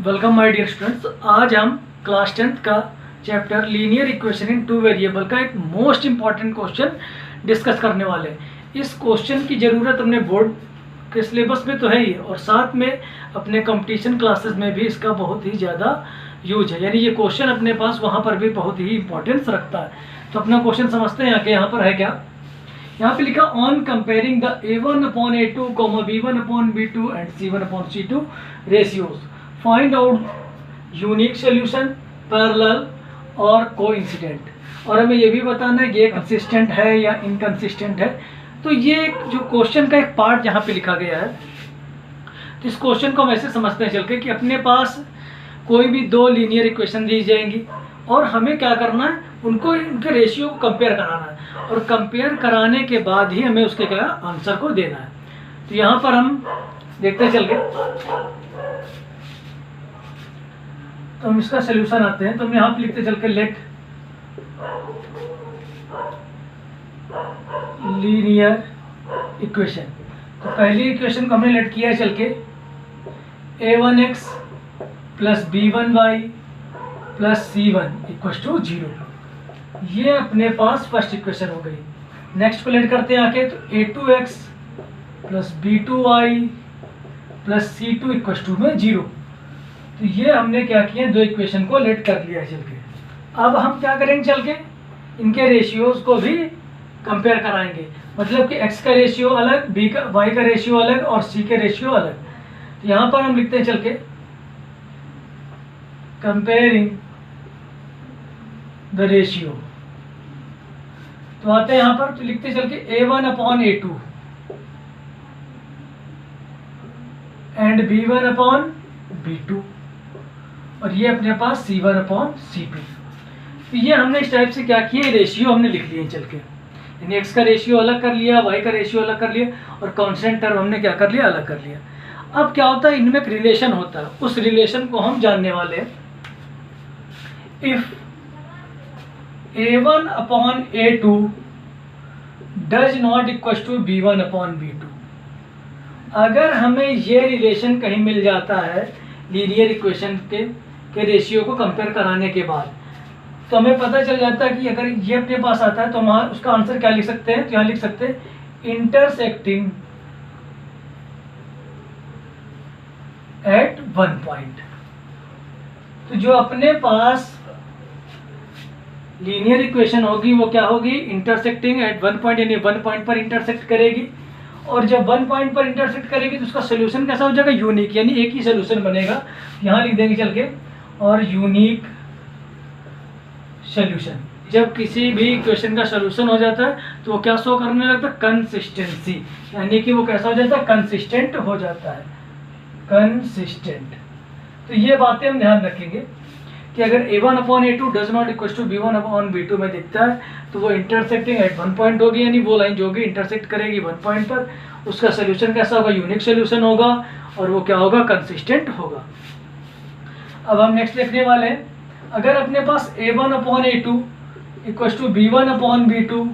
Welcome my dear students. आज हम class 10th का chapter linear equation in two variable का एक मोस्ट इम्पॉर्टेंट क्वेश्चन डिस्कस करने वाले हैं। इस क्वेश्चन की ज़रूरत अपने बोर्ड के सिलेबस में तो है ही, और साथ में अपने कंपटीशन क्लासेस में भी इसका बहुत ही ज़्यादा यूज है। यानी ये क्वेश्चन अपने पास वहाँ पर भी बहुत ही इंपॉर्टेंस रखता है। तो अपना क्वेश्चन समझते हैं। यहाँ पर है क्या, यहाँ पे लिखा on comparing the a1 upon a2, b1 upon b2 and c1 upon c2 ratios, find out unique solution, parallel और कोइंसिडेंट। और हमें ये भी बताना है कि ये कंसिस्टेंट है या इनकंसिस्टेंट है। तो ये जो क्वेश्चन का एक पार्ट यहाँ पे लिखा गया है, तो इस क्वेश्चन को हम ऐसे समझते हैं चल के कि अपने पास कोई भी दो लीनियर इक्वेशन दी जाएंगी और हमें क्या करना है, उनको उनके रेशियो को कंपेयर कराना है, और कंपेयर कराने के बाद ही हमें उसके क्या आंसर को देना है। तो यहाँ पर हम देखते चल के, तो हम इसका सोल्यूशन आते हैं। तो हम यहाँ पे लिखते चल के लेट लीनियर इक्वेशन। तो पहली इक्वेशन को हमने लेट किया है चल के a1x plus b1y plus c1 equal to 0। ये अपने पास फर्स्ट इक्वेशन हो गई। नेक्स्ट को लेट करते हैं आके, तो a2x plus b2y plus c2 equal to में 0। तो ये हमने क्या किया, दो इक्वेशन को लेट कर लिया चल के। अब हम क्या करेंगे चल के, इनके रेशियोज को भी कंपेयर कराएंगे। मतलब कि x का रेशियो अलग, b का y का रेशियो अलग और c के रेशियो अलग। तो यहाँ पर हम लिखते हैं चल के कंपेयरिंग द रेशियो। तो आते हैं यहाँ पर, तो लिखते चल के a1 upon a2 and b1 upon b2, और ये अपने पास c1 अपॉन c2। तो ये हमने इस टाइप से क्या किया, रेशियो हमने लिख लिए चल के। यानी x का रेशियो अलग कर लिया, y का रेशियो अलग कर लिया, और कांस्टेंट टर्म हमने क्या कर लिया, अलग कर लिया। अब क्या होता है, इनमें एक रिलेशन होता है, उस रिलेशन को हम जानने वाले हैं। If a1 upon a2 does not equal to b1 upon b2, अगर हमें ये रिलेशन कहीं मिल जाता है लीनियर इक्वेशन के रेशियो को कंपेयर कराने के बाद, तो हमें पता चल जाता है कि अगर ये अपने पास आता है तो हम उसका आंसर क्या लिख सकते हैं। तो यहाँ लिख सकते हैं इंटरसेक्टिंग एट वन पॉइंट। तो जो अपने पास लीनियर इक्वेशन होगी वो क्या होगी, इंटरसेक्टिंग एट वन पॉइंट, यानी वन पॉइंट पर इंटरसेक्ट करेगी। और जब वन पॉइंट पर इंटरसेक्ट करेगी तो उसका सोल्यूशन कैसा हो जाएगा, यूनिक, यानी एक ही सोल्यूशन बनेगा। यहाँ लिख देंगे चल के, और यूनिक सोल्यूशन। जब किसी भी इक्वेशन का सोल्यूशन हो जाता है तो वो क्या शो करने लगता है, कंसिस्टेंसी, यानी कि वो कैसा हो जाता है, कंसिस्टेंट हो जाता है, कंसिस्टेंट। तो ये बातें हम ध्यान रखेंगे कि अगर a1 upon a2 does not equal to b1 upon b2 में दिखता है तो वो इंटरसेक्टिंग एट वन पॉइंट होगी, यानी वो लाइन जो होगी इंटरसेक्ट करेगी वन पॉइंट पर, उसका सोल्यूशन कैसा होगा, यूनिक सोल्यूशन होगा, और वो क्या होगा, कंसिस्टेंट होगा। अब हम नेक्स्ट देखने वाले हैं, अगर अपने पास a1 upon a2 equal to b1 upon b2,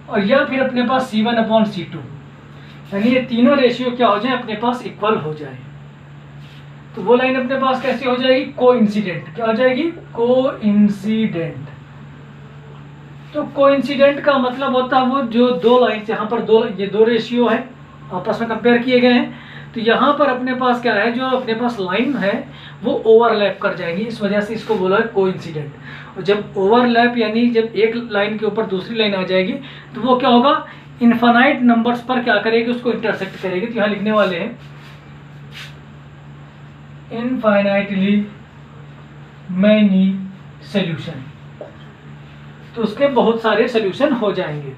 और या फिर अपने पास c1 अपॉन c2, यानी ये तीनों रेशियो क्या हो जाए, अपने पास इक्वल हो जाए, तो वो लाइन अपने पास कैसी हो जाएगी, कोइंसिडेंट। क्या हो जाएगी, कोइंसिडेंट। तो कोइंसिडेंट का मतलब होता है वो जो दो लाइन, यहाँ पर ये दो रेशियो है आपस में कंपेयर किए गए हैं, तो यहाँ पर अपने पास क्या है, जो अपने पास लाइन है वो ओवरलैप कर जाएंगी, इस वजह से इसको बोला है कोइंसिडेंट। और जब ओवरलैप यानी जब एक लाइन के ऊपर दूसरी लाइन आ जाएगी तो वो क्या होगा, इनफाइनाइट नंबर्स पर क्या करेगी, उसको इंटरसेक्ट करेगी। तो यहाँ लिखने वाले हैं इनफाइनाइटली मैनी सोल्यूशन, तो उसके बहुत सारे सोल्यूशन हो जाएंगे।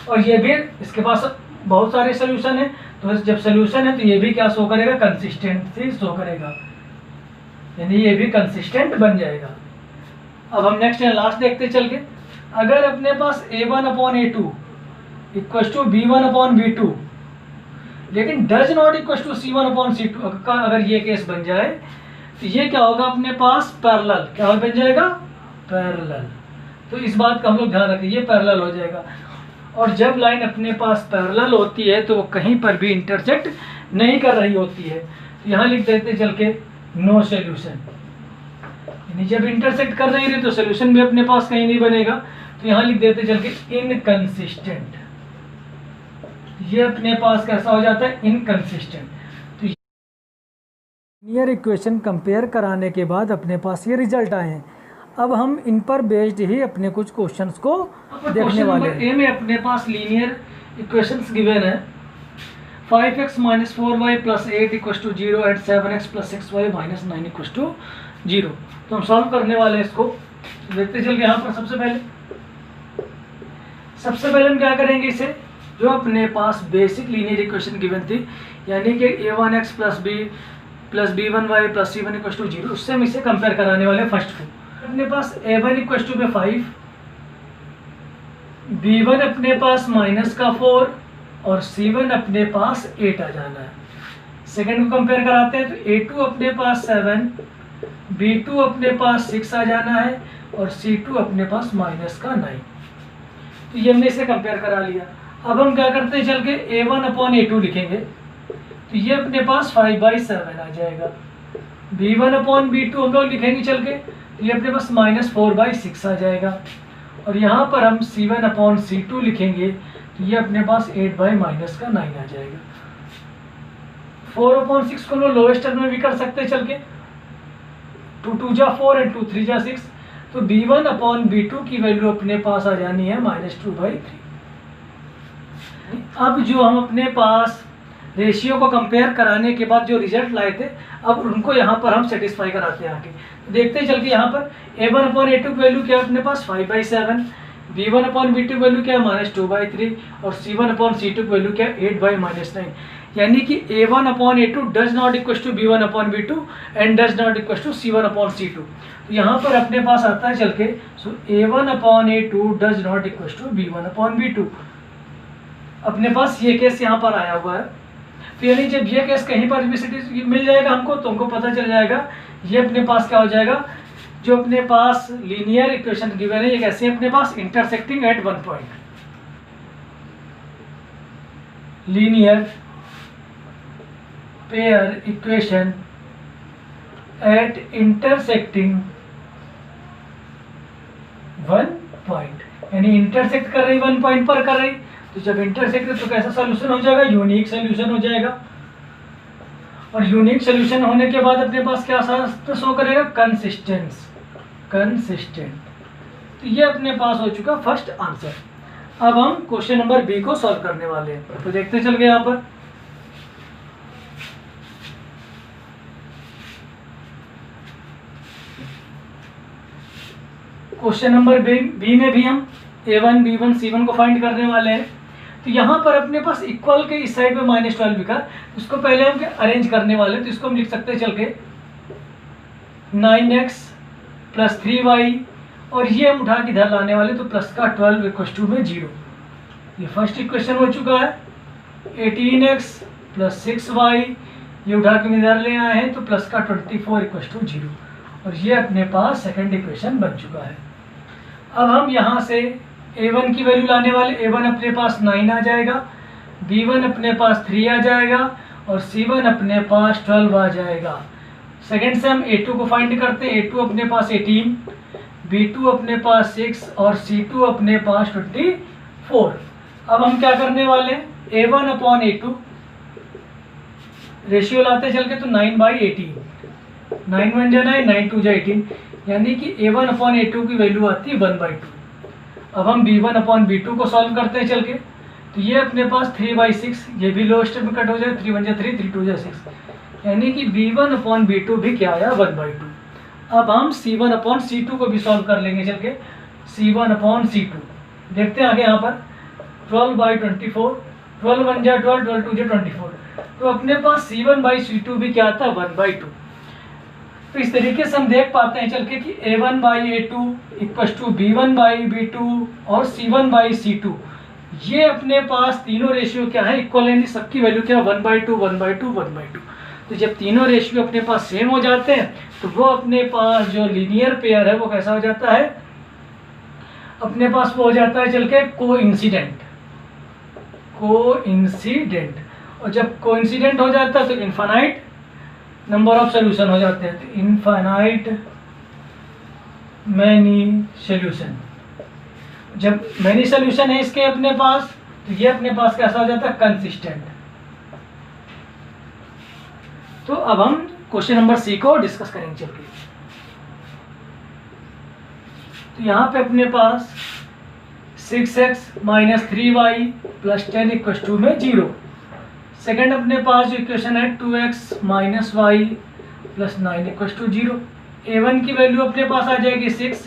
और ये भी इसके पास बहुत सारे सोल्यूशन है, तो जब सोल्यूशन है तो ये भी क्या शो करेगा, कंसिस्टेंसी शो करेगा, यानी ये भी कंसिस्टेंट बन जाएगा। अब हम नेक्स्ट लास्ट देखते चल के, अगर अपने पास a1 upon a2 equal to b1 upon b2 लेकिन does not equal to c1 upon c2 का अगर ये केस बन जाए तो ये क्या होगा, अपने पास पैरेलल, क्या बन जाएगा, पैरेलल। तो इस बात का हम लोग ध्यान रखें, ये पैरेलल हो जाएगा। और जब लाइन अपने पास पैरेलल होती है तो वो कहीं पर भी इंटरसेक्ट नहीं कर रही होती है। यहाँ लिख देते चल के नो सोल्यूशन, यानी जब इंटरसेक्ट कर नहीं रही तो सोल्यूशन भी अपने पास कहीं नहीं बनेगा। तो यहाँ लिख देते चल के इनकंसिस्टेंट, ये अपने पास कैसा हो जाता है, इनकंसिस्टेंट। तो लीनियर इक्वेशन कंपेयर कराने के बाद अपने पास ये रिजल्ट आए हैं। अब हम इन पर बेस्ड ही अपने कुछ क्वेश्चंस को देखने वाले हैं। ए में अपने पास लीनियर इक्वेशंस गिवन है 5x - 4y + 8 = 0 and 7x + 6y - 9 = 0। तो हम सॉल्व करने वाले हैं इसको। देखते चल के यहाँ पर सबसे पहले हम क्या करेंगे, इसे जो अपने पास बेसिक लीनियर इक्वेशन गिवन थी, यानी कि a1x + b + b1y + c1 = 0, उससे हम इसे कंपेयर कराने वाले हैं। फर्स्ट को अपने पास a1 = 5, b1 अपने पास -4 और c1 अपने पास 8 आ जाना है। सेकंड को कंपेयर कराते हैं तो a2 अपने पास 7, b2 अपने पास 6 आ जाना है और c2 अपने पास -9। तो ये हमने इसे कंपेयर करा लिया। अब हम क्या करते हैं, चल के a1/a2 लिखेंगे, तो ये अपने पास 5/7 आ जाएगा। b1/b2 हम लोग लिखेंगे चल के, तो ये अपने पास -4/6 आ जाएगा। और यहाँ पर हम c1/c2 लिखेंगे, तो ये अपने पास 8/9 आ जाएगा। 4/6 को हम लोग लोएस्ट टर्म में भी कर सकते हैं चल के, 2 2 जा 4 और 2 3 जा 6। तो b1/b2 की वैल्यू अपने पास आ जानी है -2/3। अब जो हम अपने पास रेशियो को कंपेयर कराने के बाद जो रिजल्ट लाए थे, अब उनको यहाँ पर हम सेटिस्फाई कराते हैं आगे। देखते हैं चल के यहाँ पर a1/a2 की वैल्यू क्या है अपने पास 5/7, b1/b2 की वैल्यू क्या है -2/3 और c1/c2 की वैल्यू क्या है 8/9। यानी कि a1/a2 does not equal to b1/b2 and does not equal to c1/c2। तो यहाँ पर अपने पास आता है चल के, so a1/a2 does not equal to b1/b2। अपने पास ये केस यहाँ पर आया हुआ है। तो यानी जब ये केस कहीं पर भी मिल जाएगा हमको, तो हमको पता चल जाएगा ये अपने पास क्या हो जाएगा, जो अपने पास लीनियर इक्वेशन गिवन है ये कैसे अपने पास intersecting at one point. Linear pair equation at intersecting one point, यानी इंटरसेक्ट कर रही वन पॉइंट पर कर रही। तो जब इंटरसेक्ट तो कैसा सोल्यूशन हो जाएगा, यूनिक सोल्यूशन हो जाएगा। और यूनिक सोल्यूशन होने के बाद अपने पास क्या शो करेगा, कंसिस्टेंट। तो ये अपने पास हो चुका फर्स्ट आंसर। अब हम क्वेश्चन नंबर बी को सॉल्व करने वाले हैं। तो देखते चल गए यहाँ पर क्वेश्चन नंबर बी में भी हम a1 b1 c1 को फाइंड करने वाले हैं। तो यहाँ पर अपने पास इक्वल के इस साइड में -12 लिखा, उसको पहले हम अरेंज करने वाले हैं। तो इसको हम लिख सकते हैं चल के 9x + 3y, और ये हम उठा के इधर लाने वाले, तो प्लस का 12 = में 0। ये फर्स्ट इक्वेशन हो चुका है। 18x + 6y, ये उठा के इधर ले आए हैं, तो प्लस का 24 = 0। और ये अपने पास सेकंड इक्वेशन बन चुका है। अब हम यहाँ से a1 की वैल्यू लाने वाले, a1 अपने पास 9 आ जाएगा, b1 अपने पास 3 आ जाएगा और c1 अपने पास 12 आ जाएगा। सेकंड से हम a2 को फाइंड करते हैं। a2 अपने पास 18, b2 अपने पास 6 और c2 अपने पास 24। अब हम क्या करने वाले हैं, a1/a2 रेशियो लाते चल के, तो 9/18, 9 1 जा 9, 9 2 जा 18, यानी कि a1/a2 की वैल्यू आती है 1/2। अब हम b1/b2 को सॉल्व करते हैं चल के, तो ये अपने पास 3/6, ये भी लोएस्ट में कट हो जाए, 3 1 जा 3, 3 2 जा 6, यानी कि b1/b2 भी क्या आया 1/2। अब हम c1/c2 को भी सॉल्व कर लेंगे चल के, c1/c2 देखते हैं आगे। यहाँ पर 12/24, 12 1 जा 12, 12 2 जा 24, तो अपने पास c1/c2 भी क्या आता है 1/2। तो इस तरीके से हम देख पाते हैं चल के कि a1/a2 = b1/b2 और c1/c2, ये अपने पास तीनों रेशियो क्या है, इक्वल है, सबकी वैल्यू क्या है 1/2 1/2 1/2। तो जब तीनों रेशियो अपने पास सेम हो जाते हैं, तो वो अपने पास जो लीनियर पेयर है वो कैसा हो जाता है, अपने पास वो हो जाता है चल के कोइंसिडेंट। और जब कोइंसिडेंट हो जाता है तो इन्फानाइट नंबर ऑफ सोल्यूशन हो जाते हैं, तो इनफाइनाइट मैनी सोल्यूशन। जब मैनी सोल्यूशन है इसके अपने पास, तो ये अपने पास कैसा हो जाता है, कंसिस्टेंट। तो अब हम क्वेश्चन नंबर सी को डिस्कस करेंगे चल के। तो यहाँ पे अपने पास 6x - 3y + 10 = में 0। सेकेंड अपने पास जो इक्वेशन है 2x - y + 9 = 0। a1 की वैल्यू अपने पास आ जाएगी 6,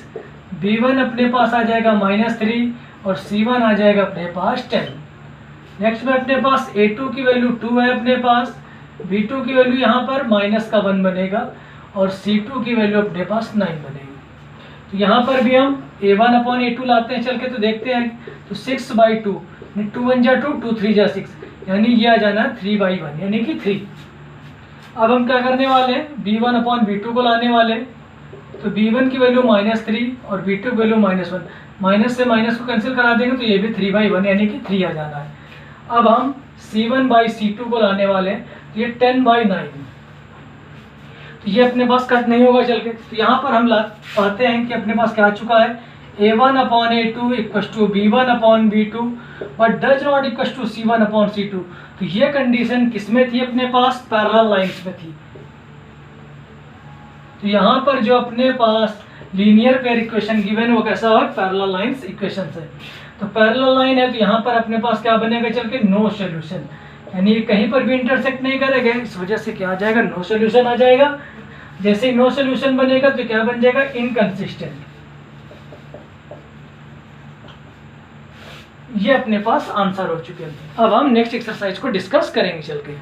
b1 अपने पास आ जाएगा -3 और c1 आ जाएगा अपने पास 10। नेक्स्ट में अपने पास a2 की वैल्यू 2 है अपने पास, b2 की वैल्यू यहाँ पर -1 बनेगा और c2 की वैल्यू अपने पास 9 बनेगी। तो यहाँ पर भी हम a1/a2 लाते हैं चल के, तो देखते हैं। तो 6/2, 2 1 जा 2, 2 3 जा 6, यानी ये आ जाना 3/1 यानी कि 3। अब हम क्या करने वाले हैं, b1/b2 को लाने वाले हैं। तो b1 की वैल्यू -3 और b2 की वैल्यू -1, माइनस से माइनस को कैंसिल करा देंगे तो ये भी 3/1 यानी कि 3 आ जाना है। अब हम c1/c2 को लाने वाले हैं, तो ये 10/9, तो ये अपने पास कट नहीं होगा चल के। तो यहाँ पर हम पाते हैं कि अपने पास क्या आ चुका है, a1/a2 = b1/b2 but does not equal to c1/c2। तो ये कंडीशन किसमें थी, अपने पास पैरेलल लाइंस में थी। तो यहाँ पर जो अपने पास लीनियर पेयर इक्वेशन गिवन वो कैसा है, पैरेलल लाइंस इक्वेशन है। तो पैरेलल लाइन है तो यहाँ पर अपने पास क्या बनेगा चल के, नो सोल्यूशन, यानी कहीं पर भी इंटरसेक्ट नहीं करेगा, इस वजह से क्या आ जाएगा, नो सोल्यूशन आ जाएगा। जैसे नो सोल्यूशन बनेगा तो क्या बन जाएगा, इनकंसिस्टेंट। ये अपने पास आंसर हो चुके हैं। अब हम नेक्स्ट एक्सरसाइज को डिस्कस करेंगे चल के।